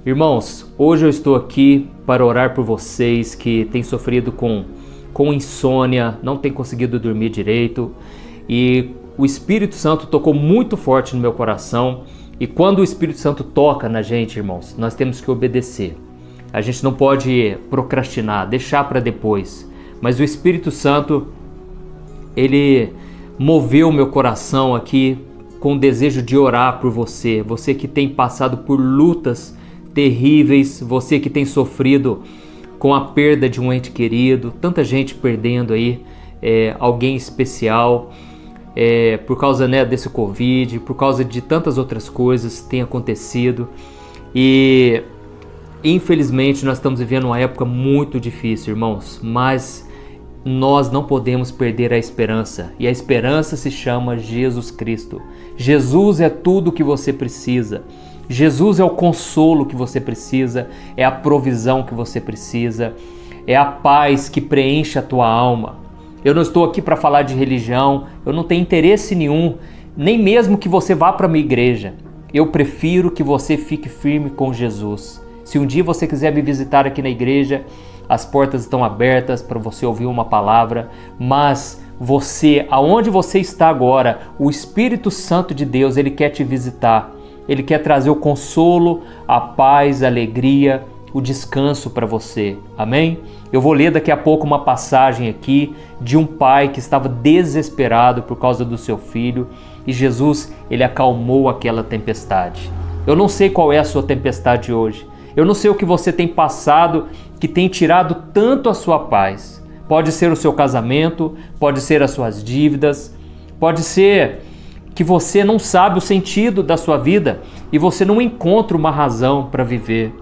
Irmãos, hoje eu estou aqui para orar por vocês que têm sofrido com insônia, não têm conseguido dormir direito, e o Espírito Santo tocou muito forte no meu coração. E quando o Espírito Santo toca na gente, irmãos, nós temos que obedecer. A gente não pode procrastinar, deixar para depois. Mas o Espírito Santo, ele moveu meu coração aqui com o desejo de orar por você. Você que tem passado por lutas terríveis, você que tem sofrido com a perda de um ente querido, tanta gente perdendo aí alguém especial, por causa desse Covid, por causa de tantas outras coisas que têm acontecido. E infelizmente nós estamos vivendo uma época muito difícil, irmãos, mas nós não podemos perder a esperança, e a esperança se chama Jesus Cristo. Jesus é tudo o que você precisa. Jesus é o consolo que você precisa, é a provisão que você precisa, é a paz que preenche a tua alma. Eu não estou aqui para falar de religião, eu não tenho interesse nenhum, nem mesmo que você vá para a minha igreja. Eu prefiro que você fique firme com Jesus. Se um dia você quiser me visitar aqui na igreja, as portas estão abertas para você ouvir uma palavra, mas você, aonde você está agora, o Espírito Santo de Deus, ele quer te visitar. Ele quer trazer o consolo, a paz, a alegria, o descanso para você. Amém? Eu vou ler daqui a pouco uma passagem aqui de um pai que estava desesperado por causa do seu filho, e Jesus, ele acalmou aquela tempestade. Eu não sei qual é a sua tempestade hoje. Eu não sei o que você tem passado que tem tirado tanto a sua paz. Pode ser o seu casamento, pode ser as suas dívidas, pode ser que você não sabe o sentido da sua vida e você não encontra uma razão para viver.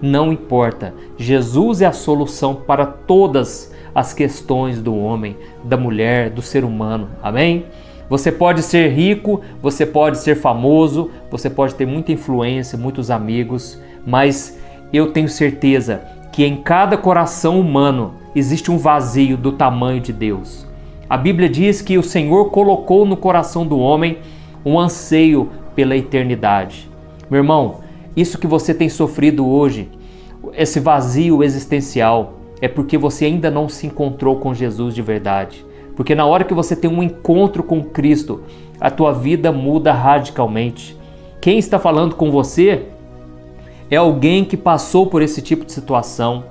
Não importa, Jesus é a solução para todas as questões do homem, da mulher, do ser humano. Amém? Você pode ser rico, você pode ser famoso, você pode ter muita influência, muitos amigos, mas eu tenho certeza que em cada coração humano existe um vazio do tamanho de Deus. A Bíblia diz que o Senhor colocou no coração do homem um anseio pela eternidade. Meu irmão, isso que você tem sofrido hoje, esse vazio existencial, é porque você ainda não se encontrou com Jesus de verdade. Porque na hora que você tem um encontro com Cristo, a tua vida muda radicalmente. Quem está falando com você é alguém que passou por esse tipo de situação.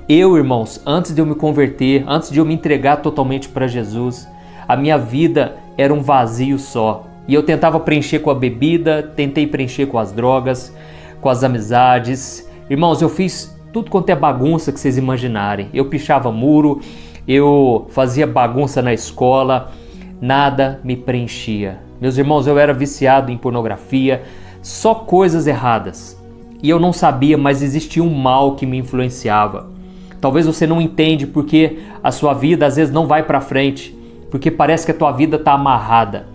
Eu, irmãos, antes de eu me converter, antes de eu me entregar totalmente para Jesus, a minha vida era um vazio só. E eu tentava preencher com a bebida, tentei preencher com as drogas, com as amizades. Irmãos, eu fiz tudo quanto é bagunça que vocês imaginarem. Eu pichava muro, eu fazia bagunça na escola, nada me preenchia. Meus irmãos, eu era viciado em pornografia, só coisas erradas. E eu não sabia, mas existia um mal que me influenciava. Talvez você não entende porque a sua vida às vezes não vai para frente, porque parece que a tua vida está amarrada.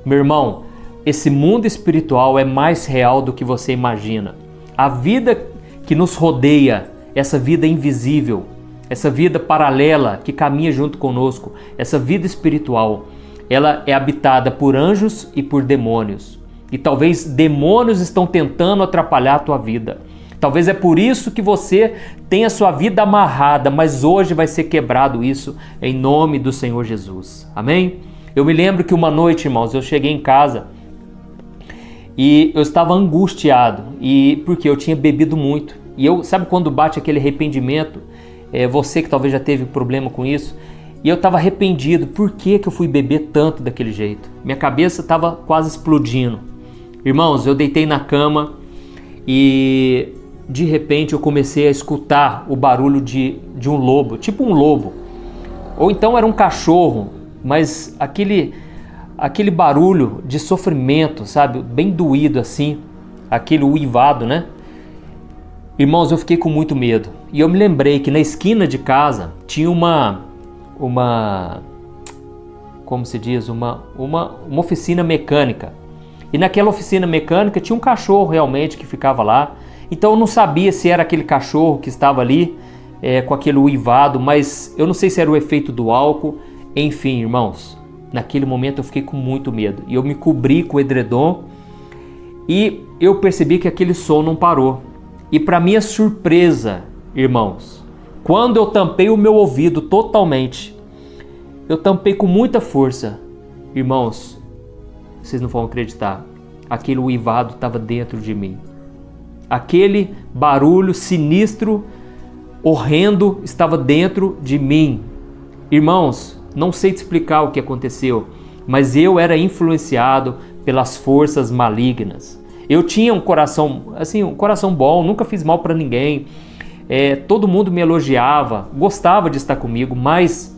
Meu irmão, esse mundo espiritual é mais real do que você imagina. A vida que nos rodeia, essa vida invisível, essa vida paralela que caminha junto conosco, essa vida espiritual, ela é habitada por anjos e por demônios. E talvez demônios estão tentando atrapalhar a tua vida. Talvez é por isso que você tem a sua vida amarrada, mas hoje vai ser quebrado isso em nome do Senhor Jesus. Amém? Eu me lembro que uma noite, irmãos, eu cheguei em casa e eu estava angustiado, porque eu tinha bebido muito. E sabe quando bate aquele arrependimento? Você que talvez já teve problema com isso. E eu estava arrependido. Por que eu fui beber tanto daquele jeito? Minha cabeça estava quase explodindo. Irmãos, eu deitei na cama e de repente eu comecei a escutar o barulho de um lobo, tipo um lobo. Ou então era um cachorro, mas aquele barulho de sofrimento, sabe? Bem doído assim, aquele uivado, né? Irmãos, eu fiquei com muito medo. E eu me lembrei que na esquina de casa tinha como se diz, uma oficina mecânica. E naquela oficina mecânica tinha um cachorro realmente que ficava lá. Então eu não sabia se era aquele cachorro que estava ali com aquele uivado, mas eu não sei se era o efeito do álcool. Enfim, irmãos, naquele momento eu fiquei com muito medo. E eu me cobri com o edredom e eu percebi que aquele som não parou. E para minha surpresa, irmãos, quando eu tampei o meu ouvido totalmente, eu tampei com muita força, irmãos, vocês não vão acreditar, aquele uivado estava dentro de mim. Aquele barulho sinistro, horrendo, estava dentro de mim. Irmãos, não sei te explicar o que aconteceu, mas eu era influenciado pelas forças malignas. Eu tinha um coração, assim, um coração bom, nunca fiz mal para ninguém. Todo mundo me elogiava, gostava de estar comigo, mas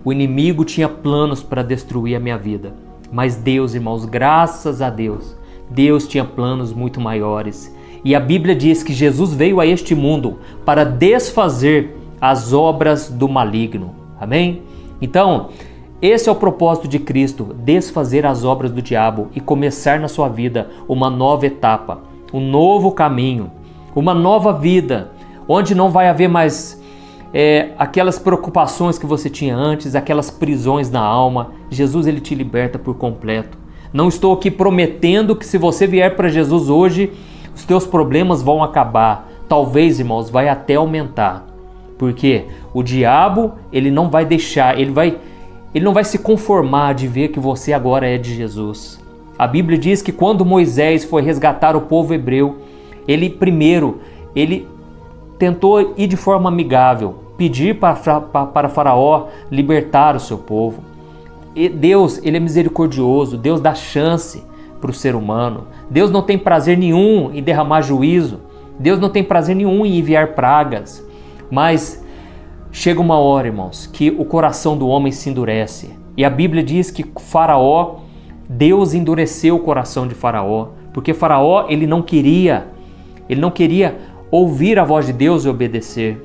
o inimigo tinha planos para destruir a minha vida. Mas Deus, irmãos, graças a Deus, Deus tinha planos muito maiores. E a Bíblia diz que Jesus veio a este mundo para desfazer as obras do maligno. Amém? Então, esse é o propósito de Cristo, desfazer as obras do diabo e começar na sua vida uma nova etapa, um novo caminho, uma nova vida, onde não vai haver mais aquelas preocupações que você tinha antes, aquelas prisões na alma. Jesus, ele te liberta por completo. Não estou aqui prometendo que se você vier para Jesus hoje, os teus problemas vão acabar. Talvez, irmãos, vai até aumentar. Porque o diabo, ele não vai deixar, ele não vai se conformar de ver que você agora é de Jesus. A Bíblia diz que quando Moisés foi resgatar o povo hebreu, ele tentou ir de forma amigável, pedir para Faraó libertar o seu povo. E Deus, ele é misericordioso, Deus dá chance para o ser humano. Deus não tem prazer nenhum em derramar juízo, Deus não tem prazer nenhum em enviar pragas, mas chega uma hora, irmãos, que o coração do homem se endurece. E a Bíblia diz que Faraó, Deus endureceu o coração de Faraó, porque Faraó, ele não queria ouvir a voz de Deus e obedecer.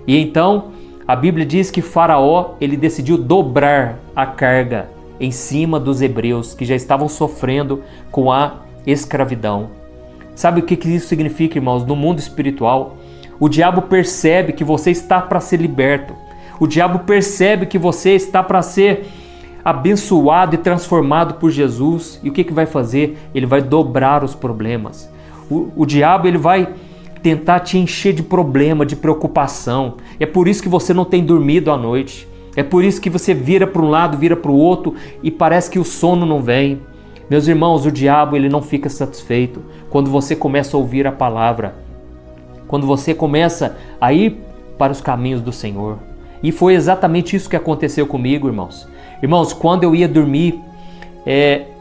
E então, a Bíblia diz que Faraó, ele decidiu dobrar a carga em cima dos hebreus que já estavam sofrendo com a escravidão. Sabe o que isso significa, irmãos? No mundo espiritual, o diabo percebe que você está para ser liberto. O diabo percebe que você está para ser abençoado e transformado por Jesus. E o que vai fazer? Ele vai dobrar os problemas. O diabo, ele vai tentar te encher de problema, de preocupação. É por isso que você não tem dormido à noite. É por isso que você vira para um lado, vira para o outro e parece que o sono não vem. Meus irmãos, o diabo, ele não fica satisfeito quando você começa a ouvir a palavra, quando você começa a ir para os caminhos do Senhor. E foi exatamente isso que aconteceu comigo, irmãos. Irmãos, quando eu ia dormir,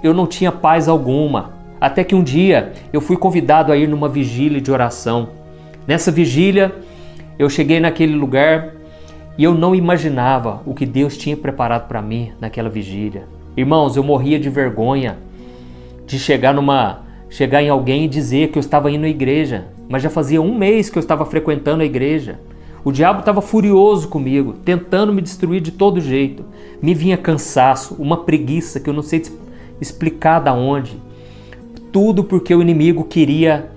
eu não tinha paz alguma. Até que um dia eu fui convidado a ir numa vigília de oração. Nessa vigília, eu cheguei naquele lugar e eu não imaginava o que Deus tinha preparado para mim naquela vigília. Irmãos, eu morria de vergonha de chegar em alguém e dizer que eu estava indo à igreja. Mas já fazia 1 mês que eu estava frequentando a igreja. O diabo estava furioso comigo, tentando me destruir de todo jeito. Me vinha cansaço, uma preguiça que eu não sei explicar de onde. Tudo porque o inimigo queria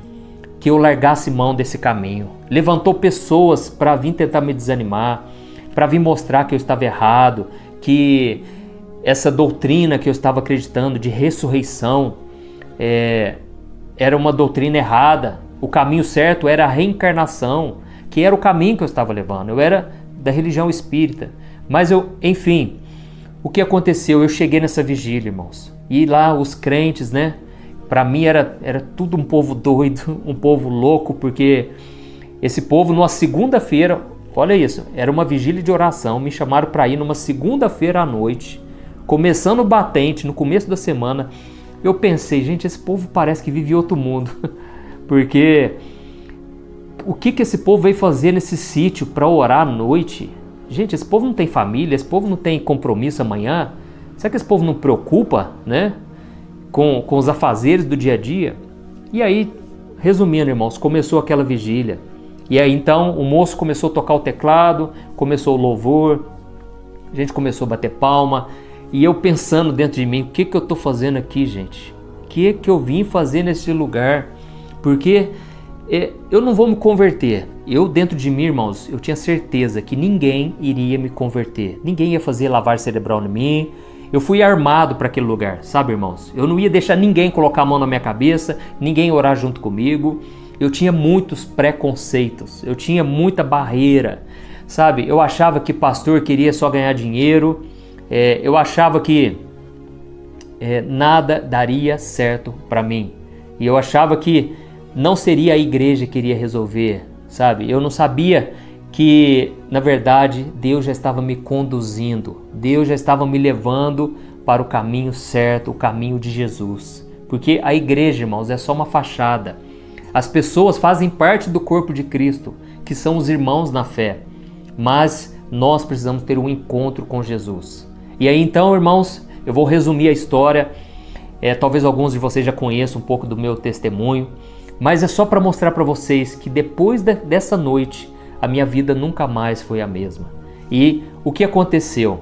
que eu largasse mão desse caminho. Levantou pessoas para vir tentar me desanimar, para vir mostrar que eu estava errado, que essa doutrina que eu estava acreditando de ressurreição era uma doutrina errada. O caminho certo era a reencarnação, que era o caminho que eu estava levando. Eu era da religião espírita. Mas enfim, o que aconteceu? Eu cheguei nessa vigília, irmãos. E lá os crentes, né? Para mim era tudo um povo doido, um povo louco, porque esse povo numa segunda-feira, olha isso, era uma vigília de oração, me chamaram para ir numa segunda-feira à noite, começando o batente, no começo da semana. Eu pensei, gente, esse povo parece que vive em outro mundo, porque o que esse povo veio fazer nesse sítio para orar à noite? Gente, esse povo não tem família, esse povo não tem compromisso amanhã, será que esse povo não preocupa, né? Com os afazeres do dia a dia? E aí, resumindo, irmãos, começou aquela vigília. E aí então o moço começou a tocar o teclado, começou o louvor, a gente começou a bater palma. E eu pensando dentro de mim, o que eu estou fazendo aqui, gente? O que eu vim fazer nesse lugar? Porque eu não vou me converter. Eu dentro de mim, irmãos, eu tinha certeza que ninguém iria me converter. Ninguém ia fazer lavagem cerebral em mim. Eu fui armado para aquele lugar, sabe, irmãos? Eu não ia deixar ninguém colocar a mão na minha cabeça, ninguém orar junto comigo. eu tinha muitos preconceitos, eu tinha muita barreira, sabe? Eu achava que pastor queria só ganhar dinheiro, eu achava que nada daria certo para mim. E eu achava que não seria a igreja que iria resolver, sabe? Eu não sabia que, na verdade, Deus já estava me conduzindo, Deus já estava me levando para o caminho certo, o caminho de Jesus. Porque a igreja, irmãos, é só uma fachada. As pessoas fazem parte do corpo de Cristo, que são os irmãos na fé. Mas nós precisamos ter um encontro com Jesus. E aí então, irmãos, eu vou resumir a história. Talvez alguns de vocês já conheçam um pouco do meu testemunho, mas é só para mostrar para vocês que depois dessa noite, a minha vida nunca mais foi a mesma. E o que aconteceu?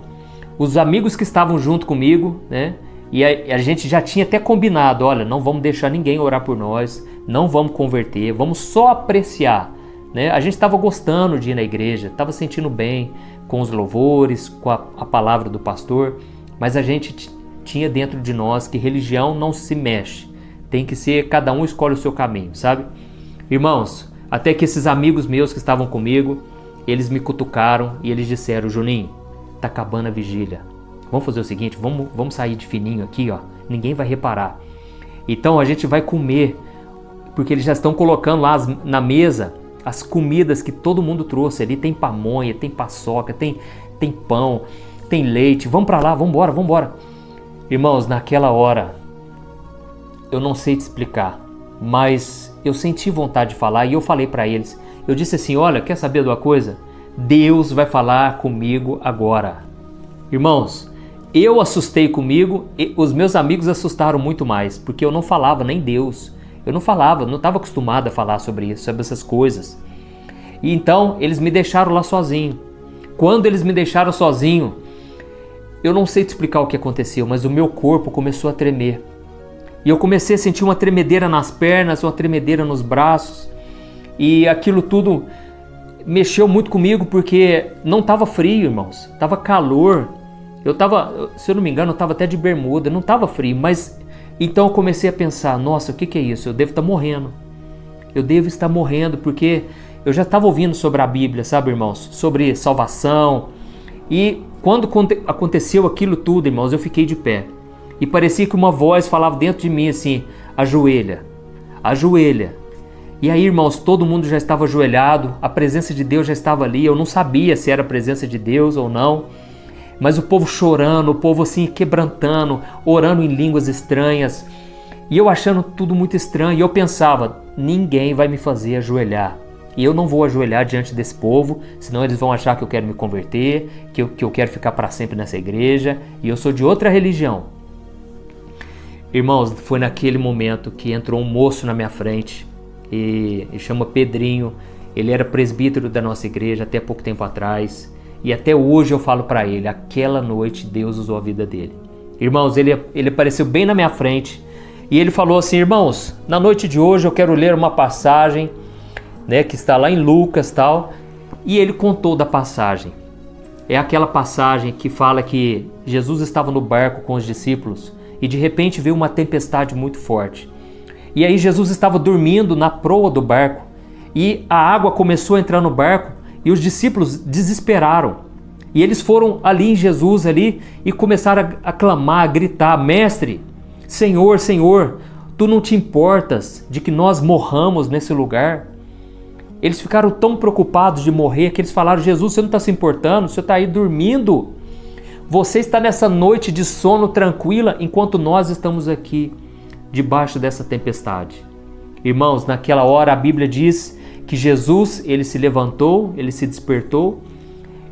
Os amigos que estavam junto comigo, né? E a gente já tinha até combinado, olha, não vamos deixar ninguém orar por nós, não vamos converter, vamos só apreciar, né? A gente estava gostando de ir na igreja, estava sentindo bem com os louvores, com a palavra do pastor, mas a gente tinha dentro de nós que religião não se mexe, tem que ser, cada um escolhe o seu caminho, sabe? Irmãos, até que esses amigos meus que estavam comigo, eles me cutucaram e eles disseram, Juninho, tá acabando a vigília, vamos fazer o seguinte, vamos sair de fininho aqui, ó, ninguém vai reparar. Então a gente vai comer, porque eles já estão colocando lá na mesa as comidas que todo mundo trouxe ali, tem pamonha, tem paçoca, tem pão, tem leite, vamos pra lá, vamos embora. Irmãos, naquela hora, eu não sei te explicar, mas eu senti vontade de falar e eu falei para eles. Eu disse assim, olha, quer saber de uma coisa? Deus vai falar comigo agora. Irmãos, eu assustei comigo e os meus amigos assustaram muito mais, porque eu não falava nem Deus. Eu não falava, não estava acostumado a falar sobre isso, sobre essas coisas. E então, eles me deixaram lá sozinho. Quando eles me deixaram sozinho, eu não sei te explicar o que aconteceu, mas o meu corpo começou a tremer. E eu comecei a sentir uma tremedeira nas pernas, uma tremedeira nos braços. E aquilo tudo mexeu muito comigo porque não estava frio, irmãos. Estava calor. Eu estava, se eu não me engano, eu estava até de bermuda. Não estava frio, mas... Então eu comecei a pensar, nossa, o que é isso? Eu devo estar morrendo. Eu devo estar morrendo porque eu já estava ouvindo sobre a Bíblia, sabe, irmãos? Sobre salvação. E quando aconteceu aquilo tudo, irmãos, eu fiquei de pé. E parecia que uma voz falava dentro de mim assim, ajoelha, ajoelha. E aí, irmãos, todo mundo já estava ajoelhado, a presença de Deus já estava ali. Eu não sabia se era a presença de Deus ou não. Mas o povo chorando, o povo assim quebrantando, orando em línguas estranhas. E eu achando tudo muito estranho. E eu pensava, ninguém vai me fazer ajoelhar. E eu não vou ajoelhar diante desse povo, senão eles vão achar que eu quero me converter, que eu quero ficar para sempre nessa igreja. E eu sou de outra religião. Irmãos, foi naquele momento que entrou um moço na minha frente. E chama Pedrinho. Ele era presbítero da nossa igreja até pouco tempo atrás. E até hoje eu falo para ele, aquela noite Deus usou a vida dele. Irmãos, ele apareceu bem na minha frente e ele falou assim, irmãos, na noite de hoje eu quero ler uma passagem, né, que está lá em Lucas tal. E ele contou da passagem. É aquela passagem que fala que Jesus estava no barco com os discípulos e de repente veio uma tempestade muito forte. E aí Jesus estava dormindo na proa do barco e a água começou a entrar no barco. E os discípulos desesperaram. E eles foram ali em Jesus ali e começaram a clamar, a gritar, Mestre, Senhor, Senhor, Tu não te importas de que nós morramos nesse lugar? Eles ficaram tão preocupados de morrer que eles falaram, Jesus, você não está se importando? Você está aí dormindo? Você está nessa noite de sono tranquila enquanto nós estamos aqui debaixo dessa tempestade. Irmãos, naquela hora a Bíblia diz que Jesus, ele se levantou, ele se despertou,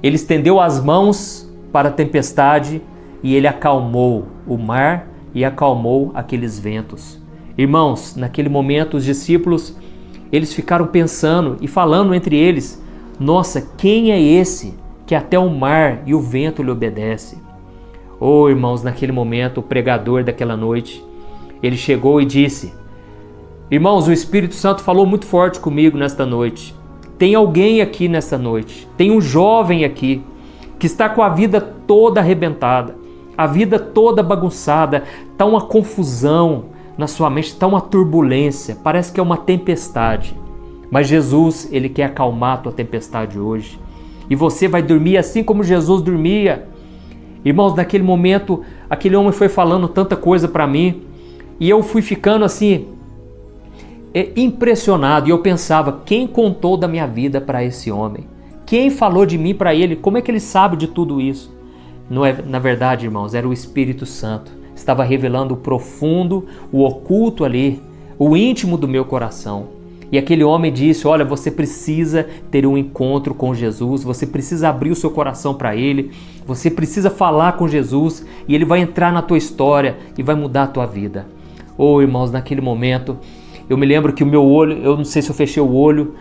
ele estendeu as mãos para a tempestade e ele acalmou o mar e acalmou aqueles ventos. Irmãos, naquele momento os discípulos, eles ficaram pensando e falando entre eles, nossa, quem é esse que até o mar e o vento lhe obedece? Oh, irmãos, naquele momento o pregador daquela noite, ele chegou e disse, irmãos, o Espírito Santo falou muito forte comigo nesta noite. Tem alguém aqui nesta noite, tem um jovem aqui que está com a vida toda arrebentada, a vida toda bagunçada, está uma confusão, na sua mente está uma turbulência, parece que é uma tempestade. Mas Jesus, Ele quer acalmar a tua tempestade hoje. E você vai dormir assim como Jesus dormia. Irmãos, naquele momento, aquele homem foi falando tanta coisa para mim, e eu fui ficando assim, impressionado. E eu pensava, quem contou da minha vida para esse homem? Quem falou de mim para ele? Como é que ele sabe de tudo isso? Não é, na verdade, irmãos, era o Espírito Santo. Estava revelando o profundo, o oculto ali, o íntimo do meu coração. E aquele homem disse, olha, você precisa ter um encontro com Jesus, você precisa abrir o seu coração para Ele, você precisa falar com Jesus e Ele vai entrar na tua história e vai mudar a tua vida. Oh, irmãos, naquele momento, eu me lembro que o meu olho, eu não sei se eu fechei o olho,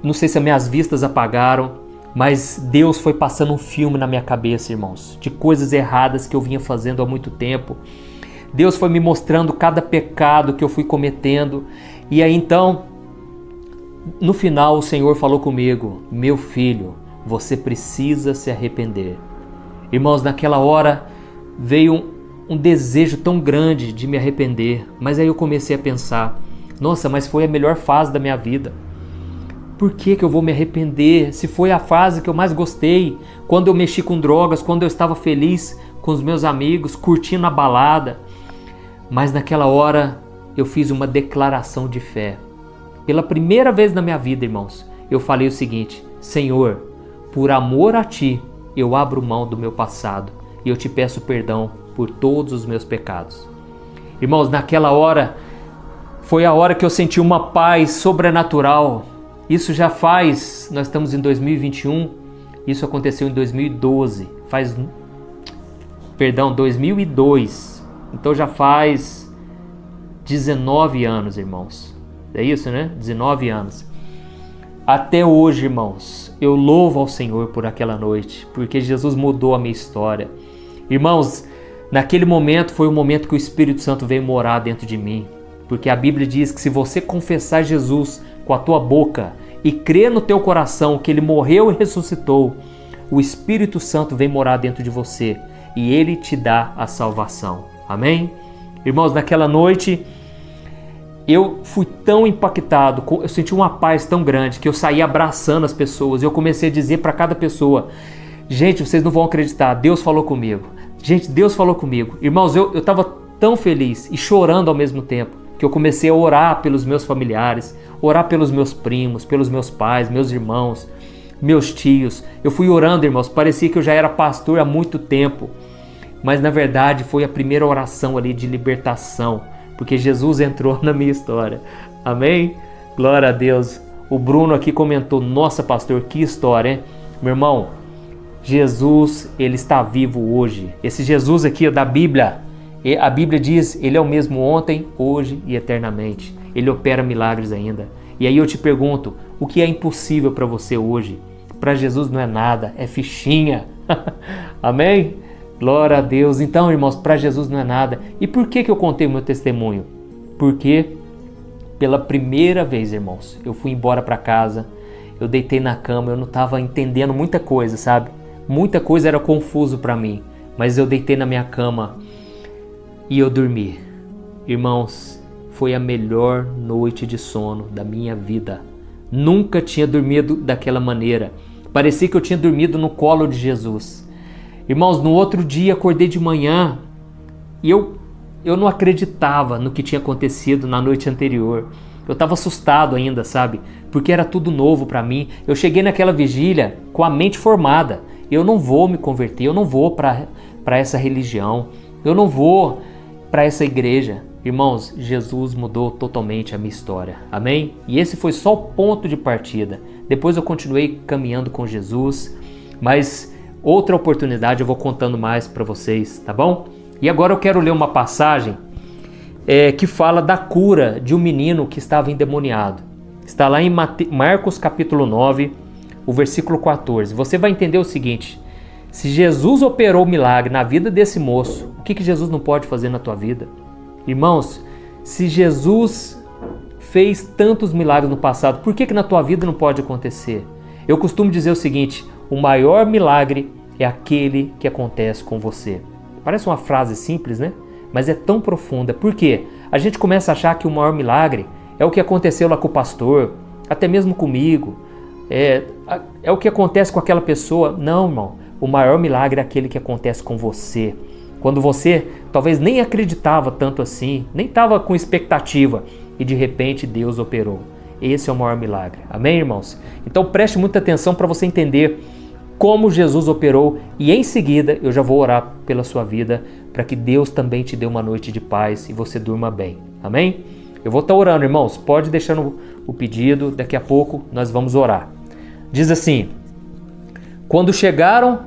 não sei se as minhas vistas apagaram, mas Deus foi passando um filme na minha cabeça, irmãos, de coisas erradas que eu vinha fazendo há muito tempo. Deus foi me mostrando cada pecado que eu fui cometendo. E aí então, no final, o Senhor falou comigo, meu filho, você precisa se arrepender. Irmãos, naquela hora veio um desejo tão grande de me arrepender, mas aí eu comecei a pensar, nossa, mas foi a melhor fase da minha vida. Por que eu vou me arrepender se foi a fase que eu mais gostei? Quando eu mexi com drogas, quando eu estava feliz com os meus amigos, curtindo a balada. Mas naquela hora eu fiz uma declaração de fé. Pela primeira vez na minha vida, irmãos, eu falei o seguinte, Senhor, por amor a Ti, eu abro mão do meu passado e eu Te peço perdão por todos os meus pecados. Irmãos, naquela hora, foi a hora que eu senti uma paz sobrenatural. Isso já faz, nós estamos em 2021, isso aconteceu em 2012, 2002, então já faz 19 anos, irmãos, é isso, né? 19 anos. Até hoje, irmãos, eu louvo ao Senhor por aquela noite, porque Jesus mudou a minha história. Irmãos, naquele momento foi o momento que o Espírito Santo veio morar dentro de mim, porque a Bíblia diz que se você confessar Jesus com a tua boca e crer no teu coração que Ele morreu e ressuscitou, o Espírito Santo vem morar dentro de você e Ele te dá a salvação. Amém? Irmãos, naquela noite eu fui tão impactado, eu senti uma paz tão grande que eu saí abraçando as pessoas. Eu comecei a dizer para cada pessoa, gente, vocês não vão acreditar, Deus falou comigo. Gente, Deus falou comigo. Irmãos, eu estava tão feliz e chorando ao mesmo tempo, que eu comecei a orar pelos meus familiares, orar pelos meus primos, pelos meus pais, meus irmãos, meus tios. Eu fui orando, irmãos, parecia que eu já era pastor há muito tempo, mas na verdade foi a primeira oração ali de libertação, porque Jesus entrou na minha história. Amém? Glória a Deus. O Bruno aqui comentou, nossa pastor, que história, hein? Meu irmão, Jesus, Ele está vivo hoje. Esse Jesus aqui da Bíblia, a Bíblia diz, Ele é o mesmo ontem, hoje e eternamente. Ele opera milagres ainda. E aí eu te pergunto, o que é impossível para você hoje? Para Jesus não é nada, é fichinha. Amém? Glória a Deus. Então, irmãos, para Jesus não é nada. E por que eu contei o meu testemunho? Porque pela primeira vez, irmãos, eu fui embora para casa, eu deitei na cama, eu não estava entendendo muita coisa, sabe? Muita coisa era confuso para mim, mas eu deitei na minha cama e eu dormi. Irmãos, foi a melhor noite de sono da minha vida. Nunca tinha dormido daquela maneira. Parecia que eu tinha dormido no colo de Jesus. Irmãos, no outro dia acordei de manhã e eu não acreditava no que tinha acontecido na noite anterior. Eu estava assustado ainda, sabe? Porque era tudo novo para mim. Eu cheguei naquela vigília com a mente formada. Eu não vou me converter, eu não vou para essa religião, eu não vou para essa igreja. Irmãos, Jesus mudou totalmente a minha história, amém? E esse foi só o ponto de partida. Depois eu continuei caminhando com Jesus, mas outra oportunidade eu vou contando mais para vocês, tá bom? E agora eu quero ler uma passagem que fala da cura de um menino que estava endemoniado. Está lá em Marcos capítulo 9, o versículo 14. Você vai entender o seguinte, se Jesus operou milagre na vida desse moço, o que Jesus não pode fazer na tua vida? Irmãos, se Jesus fez tantos milagres no passado, por que na tua vida não pode acontecer? Eu costumo dizer o seguinte, o maior milagre é aquele que acontece com você. Parece uma frase simples, né? Mas é tão profunda. Por quê? a gente começa a achar que o maior milagre é o que aconteceu lá com o pastor, até mesmo comigo, é o que acontece com aquela pessoa. Não, irmão, o maior milagre é aquele que acontece com você. Quando você talvez nem acreditava tanto assim, nem estava com expectativa, e de repente Deus operou. Esse é o maior milagre. Amém, irmãos? Então preste muita atenção para você entender como Jesus operou, e em seguida eu já vou orar pela sua vida para que Deus também te dê uma noite de paz e você durma bem. Amém? Eu vou estar orando, irmãos. Pode deixar o pedido, daqui a pouco nós vamos orar. Diz assim: quando chegaram,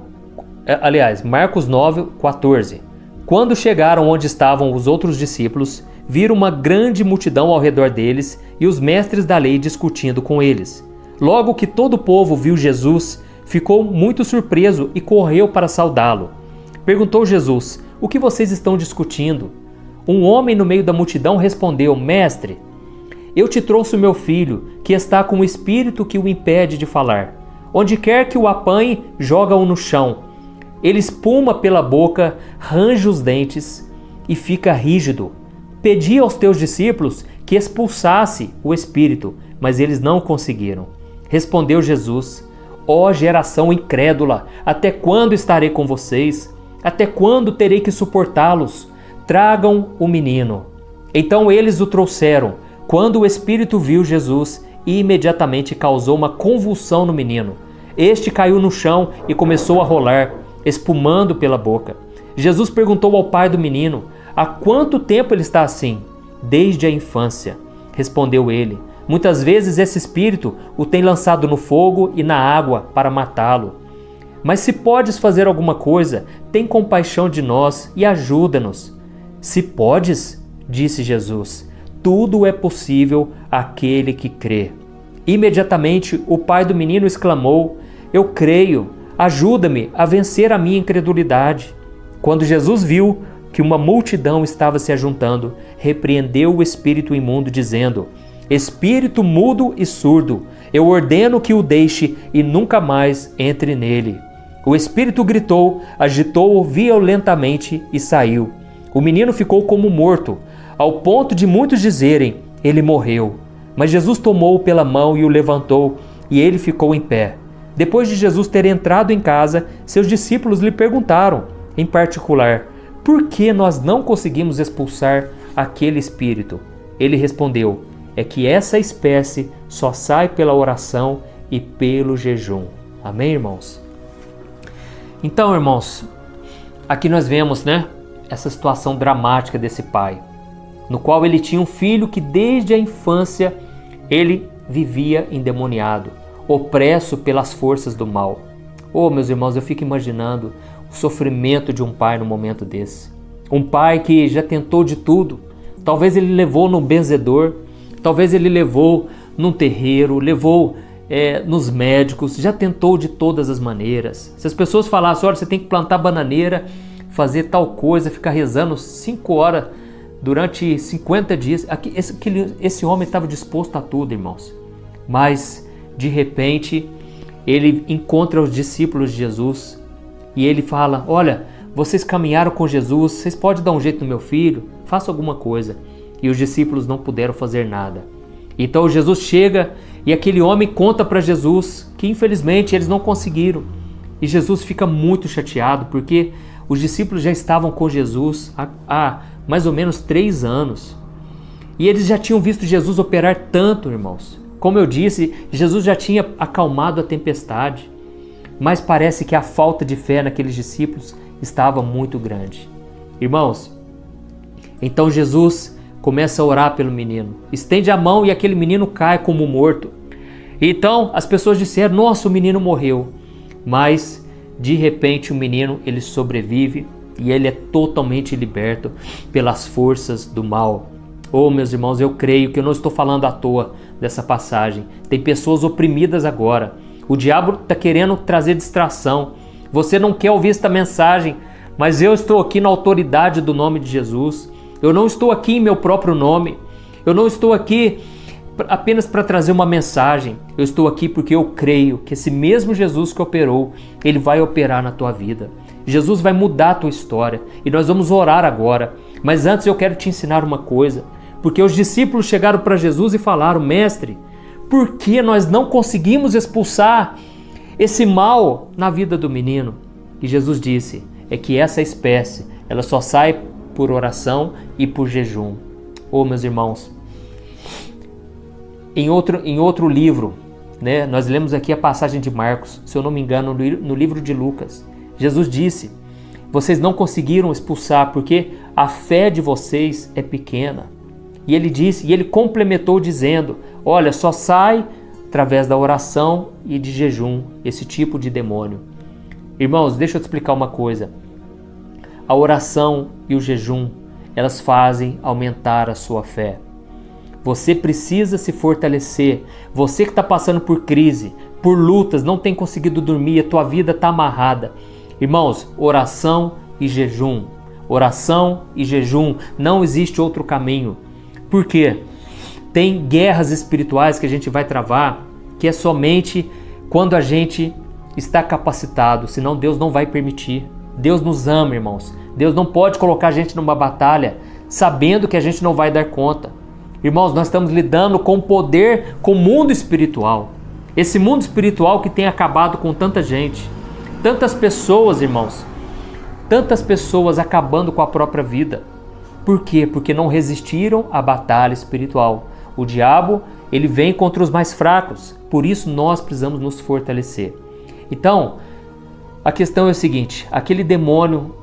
Marcos 9:14. Quando chegaram onde estavam os outros discípulos, viram uma grande multidão ao redor deles e os mestres da lei discutindo com eles. Logo que todo o povo viu Jesus, ficou muito surpreso e correu para saudá-lo. Perguntou Jesus: o que vocês estão discutindo? Um homem no meio da multidão respondeu: Mestre, eu te trouxe o meu filho, que está com um espírito que o impede de falar. Onde quer que o apanhe, joga-o no chão. Ele espuma pela boca, range os dentes e fica rígido. Pedi aos teus discípulos que expulsasse o espírito, mas eles não conseguiram. Respondeu Jesus: ó geração incrédula, até quando estarei com vocês? Até quando terei que suportá-los? Tragam o menino. Então eles o trouxeram. Quando o espírito viu Jesus, imediatamente causou uma convulsão no menino. Este caiu no chão e começou a rolar, espumando pela boca. Jesus perguntou ao pai do menino: há quanto tempo ele está assim? Desde a infância, respondeu ele. Muitas vezes esse espírito o tem lançado no fogo e na água para matá-lo. Mas se podes fazer alguma coisa, tem compaixão de nós e ajuda-nos. Se podes, disse Jesus, tudo é possível àquele que crê. Imediatamente o pai do menino exclamou: eu creio, ajuda-me a vencer a minha incredulidade. Quando Jesus viu que uma multidão estava se ajuntando, repreendeu o espírito imundo, dizendo: espírito mudo e surdo, eu ordeno que o deixe e nunca mais entre nele. O espírito gritou, agitou-o violentamente e saiu. O menino ficou como morto, ao ponto de muitos dizerem: ele morreu. Mas Jesus tomou-o pela mão e o levantou, e ele ficou em pé. Depois de Jesus ter entrado em casa, seus discípulos lhe perguntaram, em particular: por que nós não conseguimos expulsar aquele espírito? Ele respondeu: é que essa espécie só sai pela oração e pelo jejum. Amém, irmãos? Então, irmãos, aqui nós vemos, essa situação dramática desse pai, no qual ele tinha um filho que desde a infância ele vivia endemoniado, opresso pelas forças do mal. Oh, meus irmãos, eu fico imaginando o sofrimento de um pai no momento desse. Um pai que já tentou de tudo. Talvez ele levou no benzedor, talvez ele levou num terreiro, levou nos médicos, já tentou de todas as maneiras. Se as pessoas falassem: olha, você tem que plantar bananeira, fazer tal coisa, ficar rezando 5 horas durante 50 dias. Esse homem estava disposto a tudo, irmãos. Mas, de repente, ele encontra os discípulos de Jesus e ele fala: olha, vocês caminharam com Jesus, vocês podem dar um jeito no meu filho? Faça alguma coisa. E os discípulos não puderam fazer nada. Então Jesus chega e aquele homem conta para Jesus que infelizmente eles não conseguiram. E Jesus fica muito chateado porque os discípulos já estavam com Jesus há mais ou menos 3 anos. E eles já tinham visto Jesus operar tanto, irmãos. Como eu disse, Jesus já tinha acalmado a tempestade. Mas parece que a falta de fé naqueles discípulos estava muito grande. Irmãos, então Jesus começa a orar pelo menino. Estende a mão e aquele menino cai como morto. Então as pessoas disseram: nossa, o menino morreu. Mas de repente o menino ele sobrevive e ele é totalmente liberto pelas forças do mal. Oh, meus irmãos, eu creio que eu não estou falando à toa dessa passagem. Tem pessoas oprimidas agora. O diabo está querendo trazer distração. Você não quer ouvir esta mensagem, mas eu estou aqui na autoridade do nome de Jesus. Eu não estou aqui em meu próprio nome. Eu não estou aqui apenas para trazer uma mensagem. Eu estou aqui porque eu creio que esse mesmo Jesus que operou, ele vai operar na tua vida. Jesus vai mudar a tua história e nós vamos orar agora. Mas antes eu quero te ensinar uma coisa. Porque os discípulos chegaram para Jesus e falaram: Mestre, por que nós não conseguimos expulsar esse mal na vida do menino? E Jesus disse: é que essa espécie, ela só sai por oração e por jejum. Meus irmãos, em outro livro, né, nós lemos aqui a passagem de Marcos, se eu não me engano, no livro de Lucas. Jesus disse: vocês não conseguiram expulsar porque a fé de vocês é pequena. E ele complementou dizendo: olha, só sai através da oração e de jejum esse tipo de demônio. Irmãos, deixa eu te explicar uma coisa. A oração e o jejum, elas fazem aumentar a sua fé. Você precisa se fortalecer. Você que está passando por crise, por lutas, não tem conseguido dormir, a tua vida está amarrada. Irmãos, oração e jejum. Oração e jejum. Não existe outro caminho. Por quê? Tem guerras espirituais que a gente vai travar, que é somente quando a gente está capacitado, senão Deus não vai permitir. Deus nos ama, irmãos. Deus não pode colocar a gente numa batalha sabendo que a gente não vai dar conta. Irmãos, nós estamos lidando com o poder, com o mundo espiritual. Esse mundo espiritual que tem acabado com tanta gente. Tantas pessoas, irmãos. Tantas pessoas acabando com a própria vida. Por quê? Porque não resistiram à batalha espiritual. O diabo, ele vem contra os mais fracos. Por isso nós precisamos nos fortalecer. Então, a questão é o seguinte: aquele demônio,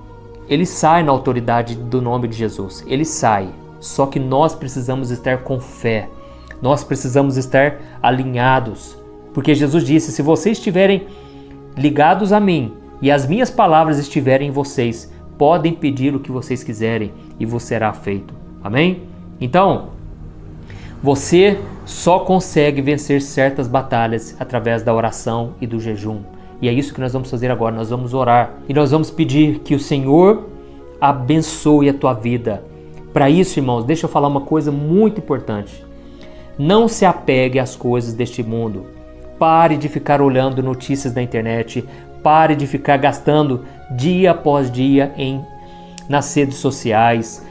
ele sai na autoridade do nome de Jesus. Ele sai. Só que nós precisamos estar com fé. Nós precisamos estar alinhados. Porque Jesus disse: se vocês estiverem ligados a mim e as minhas palavras estiverem em vocês, podem pedir o que vocês quiserem e vos será feito. Amém? Então, você só consegue vencer certas batalhas através da oração e do jejum. E é isso que nós vamos fazer agora. Nós vamos orar e nós vamos pedir que o Senhor abençoe a tua vida. Para isso, irmãos, deixa eu falar uma coisa muito importante. Não se apegue às coisas deste mundo. Pare de ficar olhando notícias na internet. Pare de ficar gastando dia após dia nas redes sociais,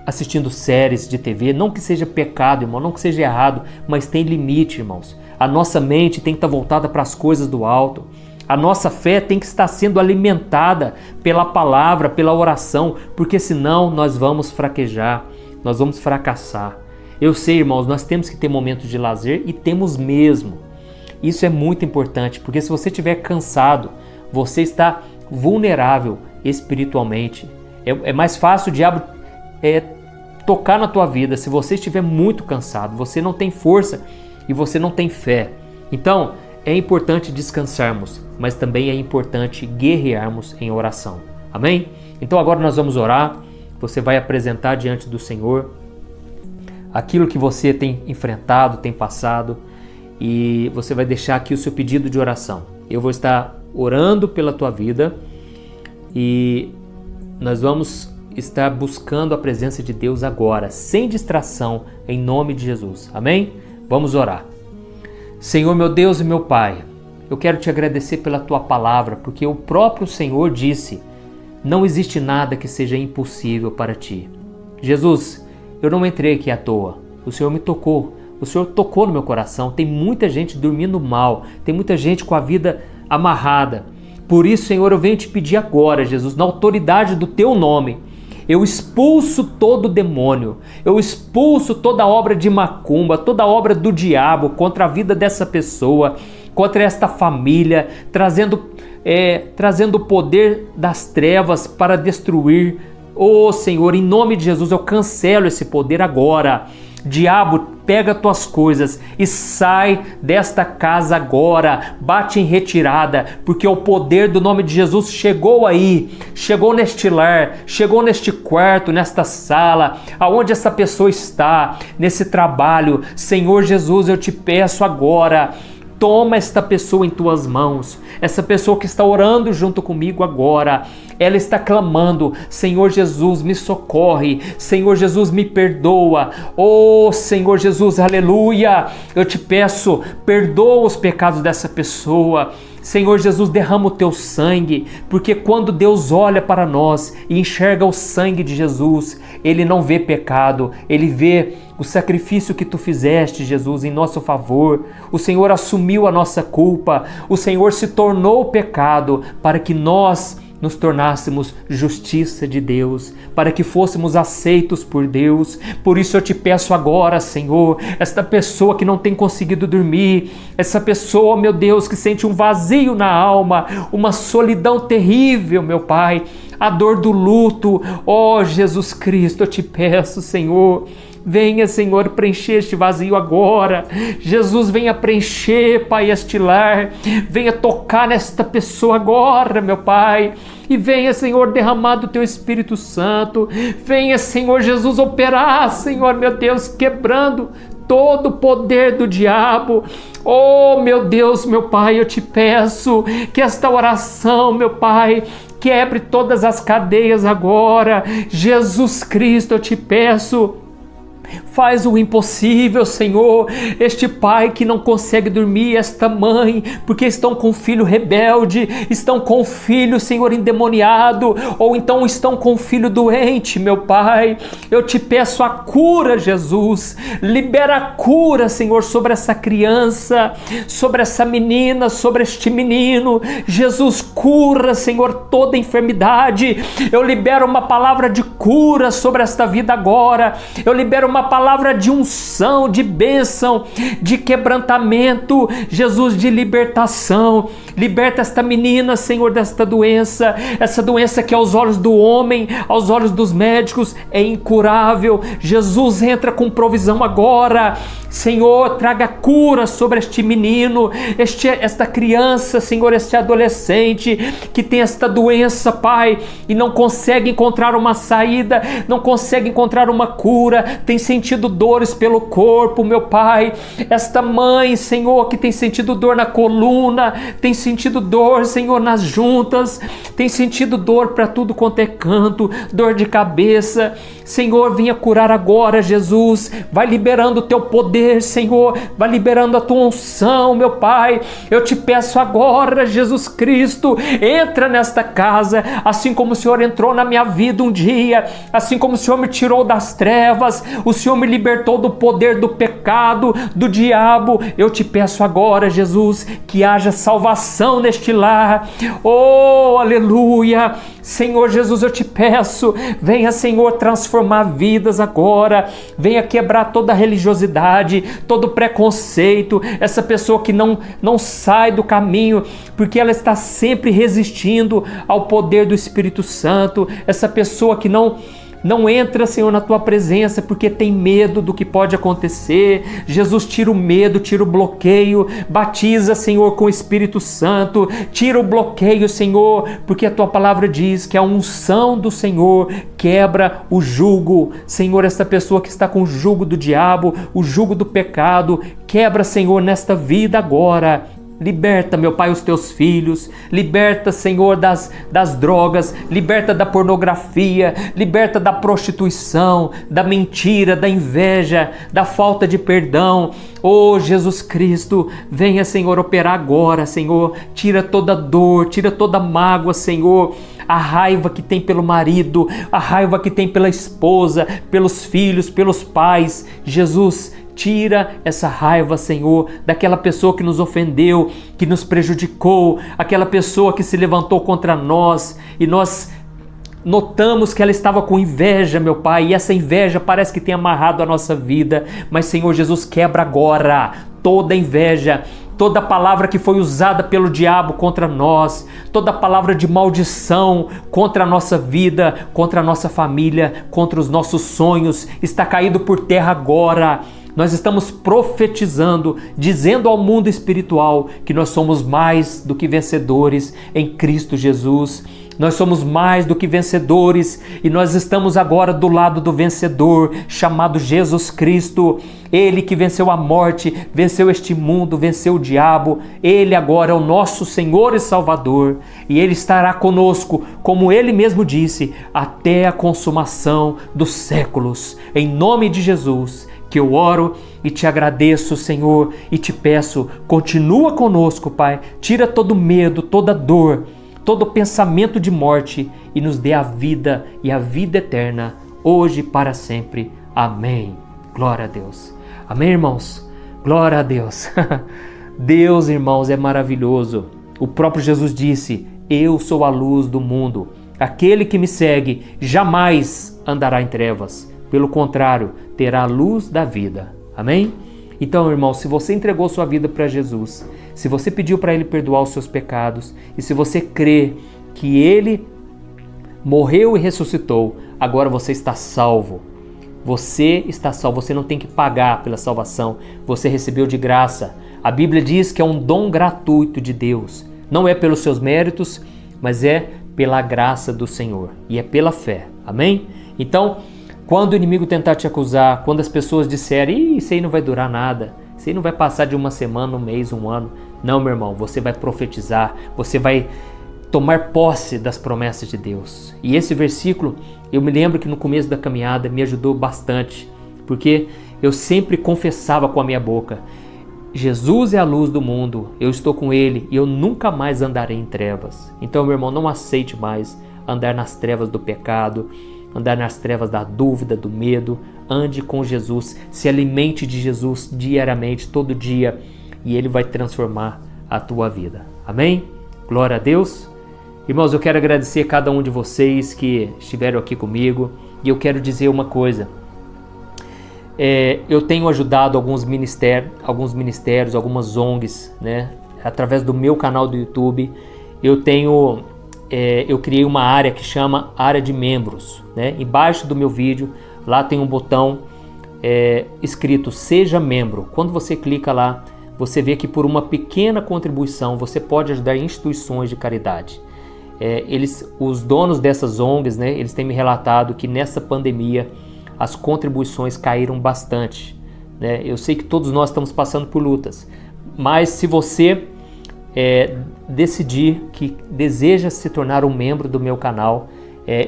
assistindo séries de TV. Não que seja pecado, irmão, não que seja errado, mas tem limite, irmãos. A nossa mente tem que estar voltada para as coisas do alto. A nossa fé tem que estar sendo alimentada pela palavra, pela oração, porque senão nós vamos fraquejar, nós vamos fracassar. Eu sei, irmãos, nós temos que ter momentos de lazer e temos mesmo. Isso é muito importante, porque se você estiver cansado, você está vulnerável espiritualmente. É mais fácil o diabo tocar na tua vida se você estiver muito cansado. Você não tem força e você não tem fé. Então, é importante descansarmos, mas também é importante guerrearmos em oração. Amém? Então agora nós vamos orar. Você vai apresentar diante do Senhor aquilo que você tem enfrentado, tem passado, e você vai deixar aqui o seu pedido de oração. Eu vou estar orando pela tua vida e nós vamos estar buscando a presença de Deus agora, sem distração, em nome de Jesus. Amém? Vamos orar. Senhor, meu Deus e meu Pai, eu quero te agradecer pela tua palavra, porque o próprio Senhor disse: não existe nada que seja impossível para ti. Jesus, eu não entrei aqui à toa. O Senhor me tocou. O Senhor tocou no meu coração. Tem muita gente dormindo mal. Tem muita gente com a vida amarrada. Por isso, Senhor, eu venho te pedir agora, Jesus, na autoridade do teu nome, eu expulso todo demônio, eu expulso toda obra de macumba, toda obra do diabo contra a vida dessa pessoa, contra esta família, trazendo o poder das trevas para destruir. Oh Senhor, em nome de Jesus, eu cancelo esse poder agora. Diabo, pega tuas coisas e sai desta casa agora, bate em retirada, porque o poder do nome de Jesus chegou aí, chegou neste lar, chegou neste quarto, nesta sala, aonde essa pessoa está, nesse trabalho. Senhor Jesus, eu te peço agora, toma esta pessoa em tuas mãos, essa pessoa que está orando junto comigo agora, ela está clamando: Senhor Jesus, me socorre, Senhor Jesus, me perdoa, oh Senhor Jesus, aleluia, eu te peço, perdoa os pecados dessa pessoa, Senhor Jesus, derrama o teu sangue, porque quando Deus olha para nós e enxerga o sangue de Jesus, Ele não vê pecado, Ele vê o sacrifício que tu fizeste, Jesus, em nosso favor. O Senhor assumiu a nossa culpa, o Senhor se tornou pecado para que nós nos tornássemos justiça de Deus, para que fôssemos aceitos por Deus. Por isso eu te peço agora, Senhor, esta pessoa que não tem conseguido dormir, essa pessoa, meu Deus, que sente um vazio na alma, uma solidão terrível, meu Pai, a dor do luto, ó Jesus Cristo, eu te peço, Senhor, venha, Senhor, preencher este vazio agora. Jesus, venha preencher, Pai, este lar. Venha tocar nesta pessoa agora, meu Pai. E venha, Senhor, derramar do Teu Espírito Santo. Venha, Senhor Jesus, operar, Senhor, meu Deus, quebrando todo o poder do diabo. Oh, meu Deus, meu Pai, eu te peço que esta oração, meu Pai, quebre todas as cadeias agora. Jesus Cristo, eu te peço, faz o impossível, Senhor. Este pai que não consegue dormir, esta mãe, porque estão com um filho rebelde, estão com um filho, Senhor, endemoniado, ou então estão com um filho doente, meu Pai. Eu te peço a cura, Jesus. Libera a cura, Senhor, sobre essa criança, sobre essa menina, sobre este menino. Jesus, cura, Senhor, toda enfermidade. Eu libero uma palavra de cura sobre esta vida agora. Eu libero uma palavra de unção, de bênção, de quebrantamento, Jesus, de libertação. Liberta esta menina, Senhor, desta doença, essa doença que aos olhos do homem, aos olhos dos médicos é incurável. Jesus, entra com provisão agora. Senhor, traga cura sobre este menino, esta criança, Senhor, este adolescente que tem esta doença, Pai, e não consegue encontrar uma saída, não consegue encontrar uma cura, tem sentido dores pelo corpo, meu Pai. Esta mãe, Senhor, que tem sentido dor na coluna, tem sentido dor, Senhor, nas juntas, tem sentido dor para tudo quanto é canto, dor de cabeça. Senhor, venha curar agora, Jesus. Vai liberando o teu poder, Senhor. Vai liberando a tua unção, meu Pai. Eu te peço agora, Jesus Cristo, entra nesta casa, assim como o Senhor entrou na minha vida um dia, assim como o Senhor me tirou das trevas, o Senhor me libertou do poder do pecado, do diabo. Eu te peço agora, Jesus, que haja salvação neste lar. Oh, aleluia. Senhor Jesus, eu te peço, venha, Senhor, transformar vidas agora, venha quebrar toda a religiosidade, todo preconceito, essa pessoa que não sai do caminho, porque ela está sempre resistindo ao poder do Espírito Santo, essa pessoa que não entra, Senhor, na tua presença porque tem medo do que pode acontecer. Jesus, tira o medo, tira o bloqueio, batiza, Senhor, com o Espírito Santo, tira o bloqueio, Senhor, porque a tua palavra diz que a unção do Senhor quebra o jugo. Senhor, esta pessoa que está com o jugo do diabo, o jugo do pecado, quebra, Senhor, nesta vida agora. Liberta, meu Pai, os teus filhos, liberta, Senhor, das drogas, liberta da pornografia, liberta da prostituição, da mentira, da inveja, da falta de perdão. Oh, Jesus Cristo, venha, Senhor, operar agora, Senhor, tira toda dor, tira toda mágoa, Senhor, a raiva que tem pelo marido, a raiva que tem pela esposa, pelos filhos, pelos pais. Jesus, tira essa raiva, Senhor, daquela pessoa que nos ofendeu, que nos prejudicou, aquela pessoa que se levantou contra nós e nós notamos que ela estava com inveja, meu Pai, e essa inveja parece que tem amarrado a nossa vida. Mas, Senhor Jesus, quebra agora toda inveja, toda palavra que foi usada pelo diabo contra nós, toda palavra de maldição contra a nossa vida, contra a nossa família, contra os nossos sonhos, está caído por terra agora. Nós estamos profetizando, dizendo ao mundo espiritual que nós somos mais do que vencedores em Cristo Jesus. Nós somos mais do que vencedores e nós estamos agora do lado do vencedor, chamado Jesus Cristo. Ele que venceu a morte, venceu este mundo, venceu o diabo. Ele agora é o nosso Senhor e Salvador e Ele estará conosco, como Ele mesmo disse, até a consumação dos séculos. Em nome de Jesus, que eu oro e te agradeço, Senhor, e te peço, continua conosco, Pai, tira todo medo, toda dor, todo pensamento de morte e nos dê a vida e a vida eterna, hoje e para sempre. Amém. Glória a Deus. Amém, irmãos? Glória a Deus. Deus, irmãos, é maravilhoso. O próprio Jesus disse, eu sou a luz do mundo. Aquele que me segue jamais andará em trevas. Pelo contrário, terá a luz da vida. Amém? Então, irmão, se você entregou sua vida para Jesus, se você pediu para Ele perdoar os seus pecados, e se você crê que Ele morreu e ressuscitou, agora você está salvo. Você está salvo, você não tem que pagar pela salvação, você recebeu de graça. A Bíblia diz que é um dom gratuito de Deus. Não é pelos seus méritos, mas é pela graça do Senhor e é pela fé. Amém? Então, quando o inimigo tentar te acusar, quando as pessoas disserem, isso aí não vai durar nada, isso aí não vai passar de uma semana, um mês, um ano. Não, meu irmão, você vai profetizar, você vai tomar posse das promessas de Deus. E esse versículo, eu me lembro que no começo da caminhada me ajudou bastante, porque eu sempre confessava com a minha boca, Jesus é a luz do mundo, eu estou com Ele e eu nunca mais andarei em trevas. Então, meu irmão, não aceite mais andar nas trevas do pecado, andar nas trevas da dúvida, do medo. Ande com Jesus, se alimente de Jesus diariamente, todo dia, e Ele vai transformar a tua vida. Amém? Glória a Deus. Irmãos, eu quero agradecer a cada um de vocês que estiveram aqui comigo, e eu quero dizer uma coisa. Eu tenho ajudado alguns ministérios, algumas ONGs, né? Através do meu canal do YouTube. Eu criei uma área que chama área de membros, né? Embaixo do meu vídeo, lá tem um botão escrito Seja Membro. Quando você clica lá, você vê que por uma pequena contribuição você pode ajudar instituições de caridade. Os donos dessas ONGs, né, eles têm me relatado que nessa pandemia as contribuições caíram bastante, né? Eu sei que todos nós estamos passando por lutas, mas se você decidir que deseja se tornar um membro do meu canal,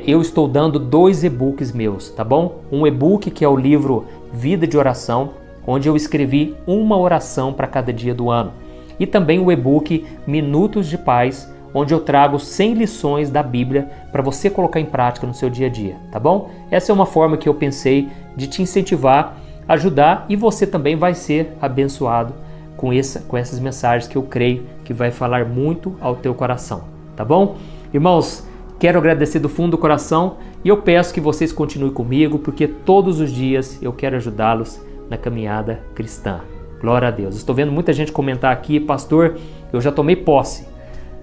eu estou dando 2 e-books meus, tá bom? Um e-book que é o livro Vida de Oração, onde eu escrevi uma oração para cada dia do ano. E também o e-book Minutos de Paz, onde eu trago 100 lições da Bíblia para você colocar em prática no seu dia a dia, tá bom? Essa é uma forma que eu pensei de te incentivar, ajudar, e você também vai ser abençoado com essas mensagens que eu creio que vai falar muito ao teu coração, tá bom? Irmãos, quero agradecer do fundo do coração e eu peço que vocês continuem comigo, porque todos os dias eu quero ajudá-los na caminhada cristã. Glória a Deus. Estou vendo muita gente comentar aqui, pastor, eu já tomei posse.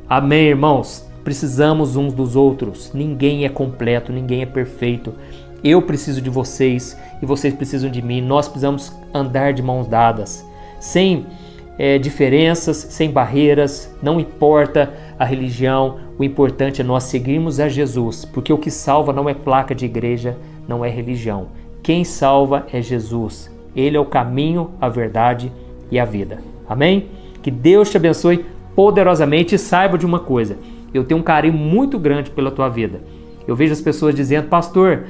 Amém, irmãos? Precisamos uns dos outros. Ninguém é completo, ninguém é perfeito. Eu preciso de vocês e vocês precisam de mim. Nós precisamos andar de mãos dadas, sem diferenças, sem barreiras. Não importa a religião, o importante é nós seguirmos a Jesus, porque o que salva não é placa de igreja, não é religião. Quem salva é Jesus. Ele é o caminho, a verdade e a vida. Amém? Que Deus te abençoe poderosamente, e saiba de uma coisa, eu tenho um carinho muito grande pela tua vida. Eu vejo as pessoas dizendo, pastor,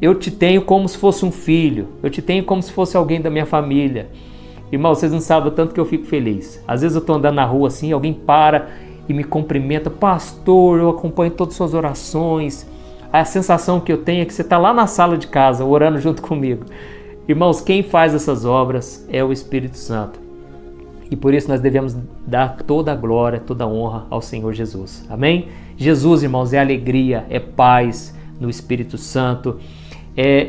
eu te tenho como se fosse um filho, eu te tenho como se fosse alguém da minha família. Irmão, vocês não sabem o tanto que eu fico feliz. Às vezes eu estou andando na rua assim, alguém para e me cumprimenta, pastor, eu acompanho todas as suas orações. A sensação que eu tenho é que você está lá na sala de casa, orando junto comigo. Irmãos, quem faz essas obras é o Espírito Santo. E por isso nós devemos dar toda a glória, toda a honra ao Senhor Jesus. Amém? Jesus, irmãos, é alegria, é paz no Espírito Santo.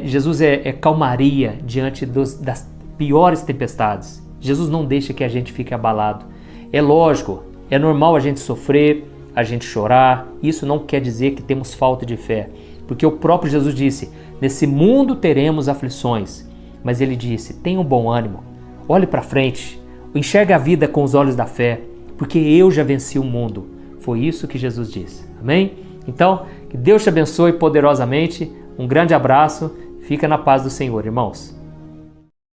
Jesus é calmaria diante das piores tempestades. Jesus não deixa que a gente fique abalado. É lógico, é normal a gente sofrer, a gente chorar. Isso não quer dizer que temos falta de fé. Porque o próprio Jesus disse, nesse mundo teremos aflições. Mas ele disse, tenha um bom ânimo, olhe para frente. Enxerga a vida com os olhos da fé, porque eu já venci o mundo. Foi isso que Jesus disse. Amém? Então, que Deus te abençoe poderosamente. Um grande abraço. Fica na paz do Senhor, irmãos.